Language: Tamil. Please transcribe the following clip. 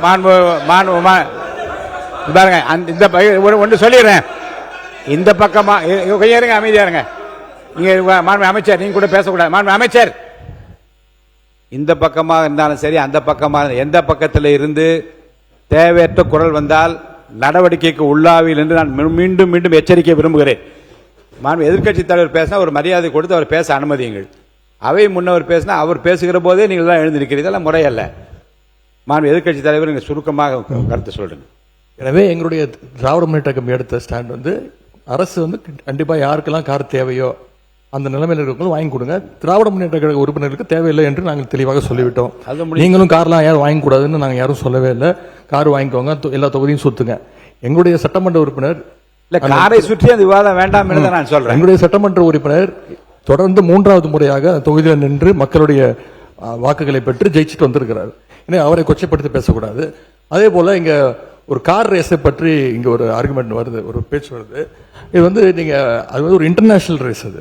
பாருங்க இந்த ஒன்று சொல்லிடுறேன். இந்த பக்கமா கொஞ்சம் இருங்க, அமைதியா இருங்க. நீங்க மாண்பு அமைச்சர், நீங்க கூட பேசக்கூடாது. மாண்பு அமைச்சர், இந்த பக்கமாக இருந்தாலும் சரி, அந்த பக்கமாக எந்த பக்கத்தில் இருந்து தேவையற்ற குரல் வந்தால் நடவடிக்கைக்கு உள்ளாவில் என்று நான் மீண்டும் மீண்டும் எச்சரிக்கை விரும்புகிறேன். மாண்பு எதிர்க்கட்சி தலைவர் பேசினா ஒரு மரியாதை கொடுத்து அவர் பேச அனுமதியுங்கள். அவை முன்னவர் பேசினா அவர் பேசுகிற போதே நீங்கள் தான் எழுந்து நிற்கிறீர்கள், முறையல்ல. மாண்பு எதிர்க்கட்சி தலைவர் நீங்கள் சுருக்கமாக கருத்து சொல்றீங்க. எனவே எங்களுடைய திராவிட முன்னேற்ற கழகம் எடுத்த ஸ்டாண்ட் வந்து அரசு வந்து கண்டிப்பா யாருக்கெல்லாம் கார் தேவையோ அந்த நிலைமையில் இருக்கிறவங்களும் வாங்கி கொடுங்க. திராவிட முன்னேற்ற கழக உறுப்பினர்களுக்கு தேவையில்லை என்று நாங்கள் தெளிவாக சொல்லிவிட்டோம். நீங்களும் கார்லாம் யாரும் வாங்கி கூடாதுன்னு நாங்கள் யாரும் சொல்லவே இல்லை. கார் வாங்கிக்கோங்க, எல்லா தொகுதியும் சுத்துங்க. எங்களுடைய சட்டமன்ற உறுப்பினர் காரை சுற்றி அந்த விவாதம் வேண்டாம் என்று நான் சொல்றேன். எங்களுடைய சட்டமன்ற உறுப்பினர் தொடர்ந்து 3வது முறையாக தொகுதியில் நின்று மக்களுடைய வாக்குகளை பெற்று ஜெயிச்சுட்டு வந்திருக்கிறார். எனவே அவரை கொச்சைப்படுத்தி பேசக்கூடாது. அதே போல இங்க ஒரு கார் ரேஸை பற்றி இங்க ஒரு ஆர்குமெண்ட் வருது, ஒரு பேச்சு வருது. இது வந்து நீங்க அது வந்து ஒரு இன்டர்நேஷனல் ரேஸ். அது